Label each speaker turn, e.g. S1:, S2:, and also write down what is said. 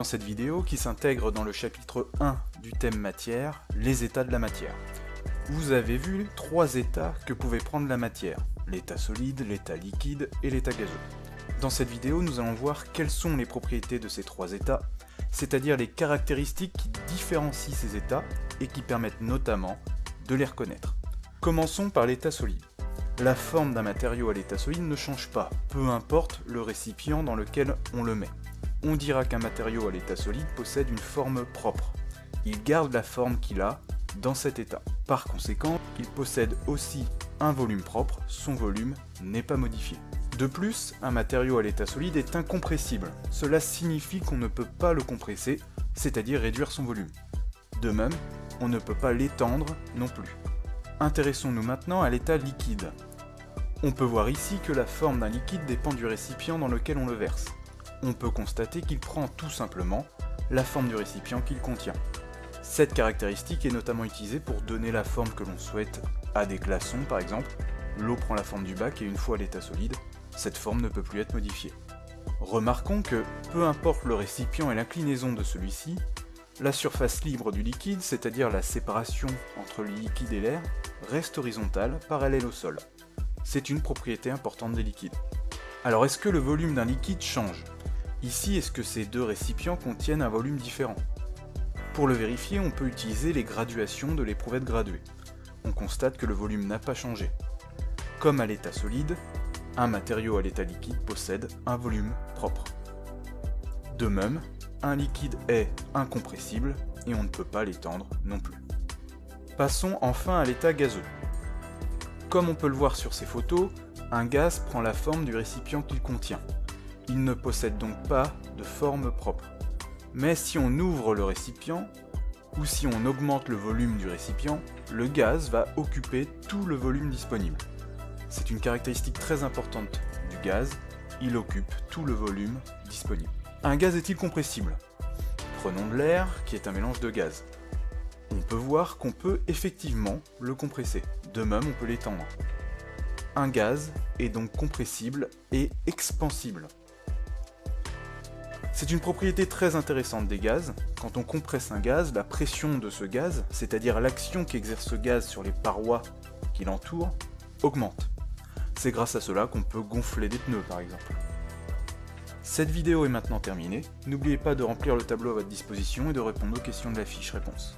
S1: Dans cette vidéo qui s'intègre dans le chapitre 1 du thème matière, les états de la matière. Vous avez vu 3 états que pouvait prendre la matière, l'état solide, l'état liquide et l'état gazeux. Dans cette vidéo, nous allons voir quelles sont les propriétés de ces 3 états, c'est-à-dire les caractéristiques qui différencient ces états et qui permettent notamment de les reconnaître. Commençons par l'état solide. La forme d'un matériau à l'état solide ne change pas, peu importe le récipient dans lequel on le met. On dira qu'un matériau à l'état solide possède une forme propre. Il garde la forme qu'il a dans cet état. Par conséquent, il possède aussi un volume propre, son volume n'est pas modifié. De plus, un matériau à l'état solide est incompressible. Cela signifie qu'on ne peut pas le compresser, c'est-à-dire réduire son volume. De même, on ne peut pas l'étendre non plus. Intéressons-nous maintenant à l'état liquide. On peut voir ici que la forme d'un liquide dépend du récipient dans lequel on le verse. On peut constater qu'il prend tout simplement la forme du récipient qu'il contient. Cette caractéristique est notamment utilisée pour donner la forme que l'on souhaite à des glaçons par exemple. L'eau prend la forme du bac et une fois à l'état solide, cette forme ne peut plus être modifiée. Remarquons que, peu importe le récipient et l'inclinaison de celui-ci, la surface libre du liquide, c'est-à-dire la séparation entre le liquide et l'air, reste horizontale, parallèle au sol. C'est une propriété importante des liquides. Alors est-ce que le volume d'un liquide change ? Ici, est-ce que ces deux récipients contiennent un volume différent? Pour le vérifier, on peut utiliser les graduations de l'éprouvette graduée. On constate que le volume n'a pas changé. Comme à l'état solide, un matériau à l'état liquide possède un volume propre. De même, un liquide est incompressible et on ne peut pas l'étendre non plus. Passons enfin à l'état gazeux. Comme on peut le voir sur ces photos, un gaz prend la forme du récipient qu'il contient. Il ne possède donc pas de forme propre. Mais si on ouvre le récipient, ou si on augmente le volume du récipient, le gaz va occuper tout le volume disponible. C'est une caractéristique très importante du gaz, il occupe tout le volume disponible. Un gaz est-il compressible? Prenons de l'air, qui est un mélange de gaz. On peut voir qu'on peut effectivement le compresser, de même on peut l'étendre. Un gaz est donc compressible et expansible. C'est une propriété très intéressante des gaz. Quand on compresse un gaz, la pression de ce gaz, c'est-à-dire l'action qu'exerce ce gaz sur les parois qui l'entourent, augmente. C'est grâce à cela qu'on peut gonfler des pneus par exemple. Cette vidéo est maintenant terminée. N'oubliez pas de remplir le tableau à votre disposition et de répondre aux questions de la fiche réponse.